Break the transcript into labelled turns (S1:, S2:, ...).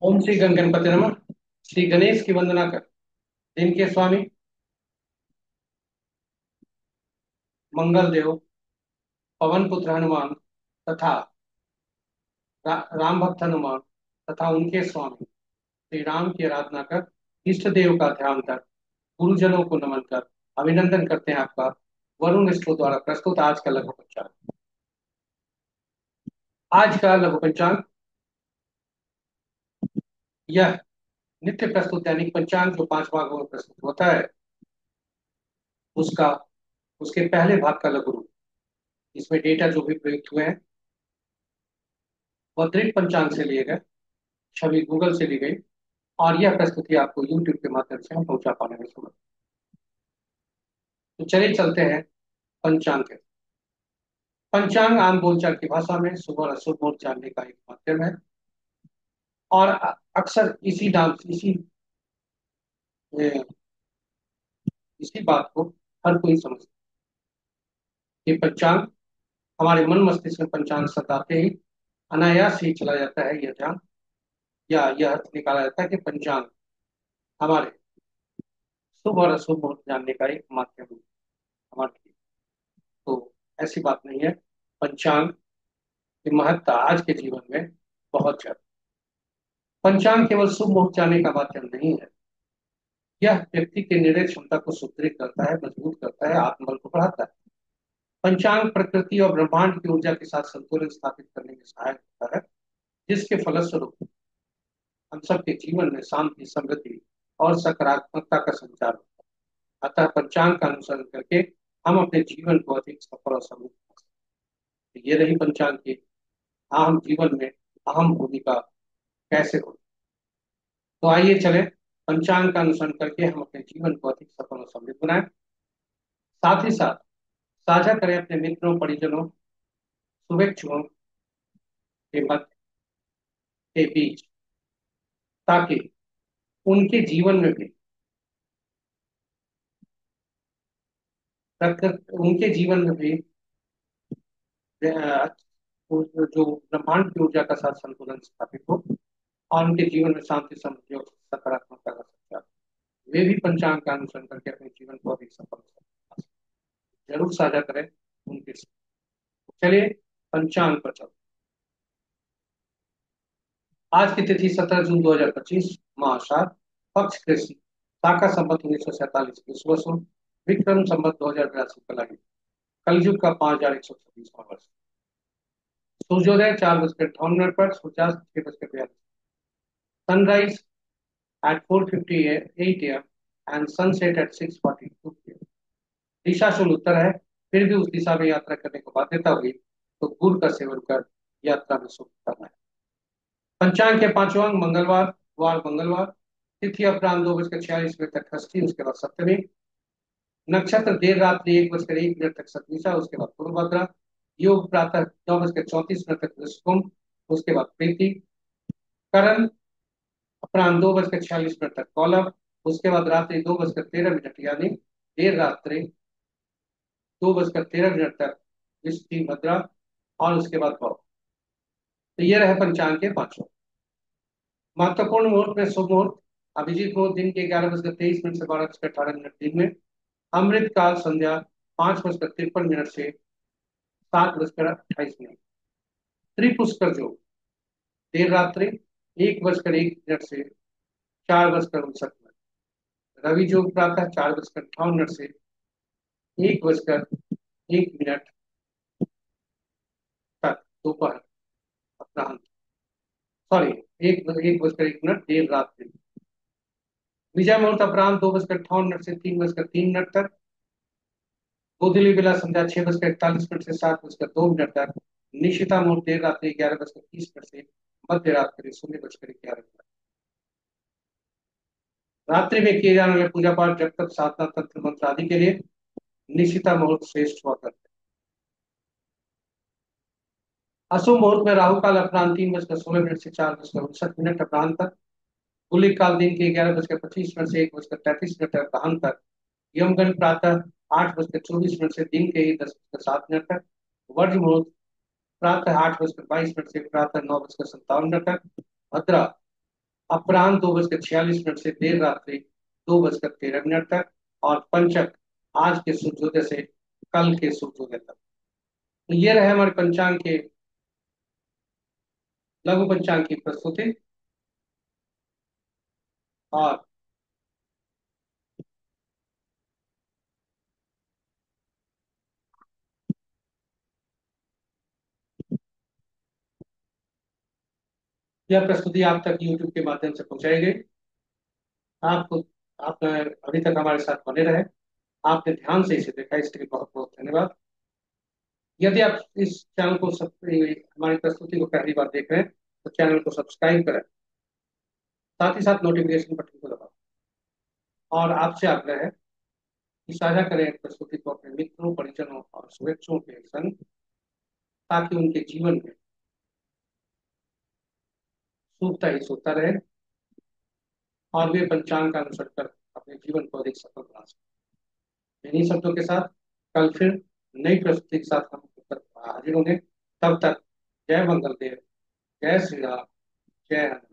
S1: ओम श्री गणपति नमः। श्री गणेश की वंदना कर। दिन के स्वामी मंगल देव, पवन पुत्र हनुमान तथा राम भक्त हनुमान तथा उनके स्वामी श्री राम की आराधना कर, इष्ट देव का ध्यान कर, गुरुजनों को नमन कर, अभिनंदन करते हैं आपका वरुण स्टोर द्वारा प्रस्तुत आज का लघु पंचांग। आज का लघु पंचांग यह नित्य प्रस्तुत दैनिक पंचांग जो 5 भागों में प्रस्तुत होता है, उसका उसके पहले भाग का लघु रूप। इसमें डेटा जो भी प्रयुक्त हुए हैं वह दृढ़ पंचांग से लिए गए, छवि गूगल से ली गई, और यह प्रस्तुति आपको यूट्यूब के माध्यम से हम पहुंचा पाने में समर्थ। तो चलिए चलते हैं पंचांग के। पंचांग आम बोलचाल की भाषा में शुभ और अशुभ मुहूर्त जानने का एक माध्यम है, और अक्सर इसी नाम से अ, इसी बात को हर कोई समझता है कि पंचांग, हमारे मन मस्तिष्क में पंचांग शब्द आते ही अनायास ही चला जाता है यह ध्यान, या यह अर्थ निकाला जाता है कि पंचांग हमारे शुभ और अशुभ मुहूर्त जानने का एक माध्यम है हमारे लिए। तो ऐसी बात नहीं है। पंचांग की महत्ता आज के जीवन में बहुत ज्यादा। पंचांग केवल शुभ मुहूर्त जानने का माध्यम नहीं है, यह व्यक्ति की निर्णय क्षमता को सुदृढ़ करता है, मजबूत करता है, आत्मबल को बढ़ाता है। पंचांग प्रकृति और ब्रह्मांड की ऊर्जा के साथ संतुलन स्थापित करने में सहायक होता है, जिसके फलस्वरूप हम सबके जीवन में शांति, समृद्धि और सकारात्मकता का संचार होता है। अतः पंचांग का अनुसरण करके हम अपने जीवन को अधिक सफल और समृद्ध बना सकते हैं। ये रही पंचांग की आम जीवन में अहम भूमिका कैसे हो। तो आइए चले पंचांग का अनुसरण करके हम अपने जीवन को अधिक सफल और समृद्ध बनाएं। साथ ही साथ साझा करें अपने मित्रों, परिजनों, शुभेच्छुओं के मत के बीच, ताकि उनके जीवन में भी उनके जीवन में भी अ, जो ब्रह्मांड की ऊर्जा का साथ संतुलन स्थापित हो, और उनके जीवन में शांति, समृद्धि और सकारात्मकता का संचार हो। वे भी पंचांग का अनुसरण करके अपने जीवन को अधिक सफल बना सकें। जरूर साझा करें उनके साथ। चलिए पंचांग पर चलते। आज की तिथि 17 जून 2025, महाआषाढ़, पक्ष कृष्ण, शाका संवत 1947 विश्व बसु, विक्रम संवत 2082 कलायुग, कलयुग का 5126वां वर्ष। सूर्योदय 4:58 पर, सूर्यास्त 6:42। Sunrise at 4:58 AM and sunset at 6:42 PM। दिशा शुल उत्तर है, फिर भी उस दिशा में यात्रा करने को बाध्यता हुई तो गुड़ का सेवन कर यात्रा में सुख करना है। पंचांग के पांचवां अंग मंगलवार, वार मंगलवार, तिथि अपराह्न 2:46 तक षष्ठी, उसके बाद सप्तमी, नक्षत्र देर रात्रि 1:01 तक शतभिषा, उसके बाद पूर्वभद्रा, योग प्रातः 9:34 तक वृषभ, उसके बाद प्रीति, करण अपराह्न 2:46 तक कौलव, उसके बाद रात्रि 2:13 यानी देर रात्रि 2:13 तक विष्टि भद्रा, और उसके बाद भव। तो ये रहे पंचांग के पांचों। महत्वपूर्ण मुहूर्त में शुभ मुहूर्त अभिजीत मुहूर्त दिन के 11:23 से 12:18 दिन में, अमृत काल संध्या 5:53 से 7:28। त्रिपुष्कर योग देर रात्रि 1:01 से 4:59। रवि योग प्रातः 4:58 से 1:01 तक दोपहर अपराह्न, सॉरी, 1:01 देर रात्रि। विजय मुहूर्त अपराह्न 2:58 से 3:03 तक। गोधूली बेला संध्या 6:41 से 7:02 तक। निशिता मुहूर्त देर रात्रि 11:30 से मध्य रात्रि 0:11। रात्रि में किए जाने वाले पूजा पाठ, जब तक, साधना, तंत्र मंत्र आदि के लिए निशिता मुहूर्त श्रेष्ठ हुआ करते हैं। अशुभ मुहूर्त में राहु काल अपराह्न 3:16 से 4:59 अपराह्न तक। गुलिक काल दिन के 11:25 से 1:33 अपराह्न तक। यमगंड प्रातः 8:24 से दिन के ही 10:07 तक। वर्ज मुहूर्त प्रातः 8:22 से प्रातः 9:57 तक। भद्रा अपराह्न 2:46 से देर रात्रि 2:13 तक, और पंचक आज के सूर्योदय से कल के सूर्योदय तक। तो ये रहे हमारे पंचांग के, लघु पंचांग की प्रस्तुति। और यह प्रस्तुति आप तक यूट्यूब के माध्यम से पहुंचाई गई। आपको, आप अभी तक हमारे साथ बने रहे, आपने ध्यान से इसे देखा, इसके लिए बहुत बहुत धन्यवाद। यदि आप इस चैनल को हमारी प्रस्तुति को पहली बार देख रहे हैं तो चैनल को सब्सक्राइब करें, साथ ही साथ नोटिफिकेशन बटन को दबाएं। और आपसे आग्रह है कि साझा करें इस प्रस्तुति को अपने मित्रों, परिजनों और शुभेच्छुओं के संग, ताकि उनके जीवन में शुभता ही शुभता रहे और वे पंचांग का अनुसरण कर अपने जीवन को अधिक सफल बना सकें। इन्हीं शब्दों के साथ कल फिर नई प्रस्तुति के साथ हम हाजिर होंगे। तब तक जय मंगल देव, जय श्री राम, जय हनुमान।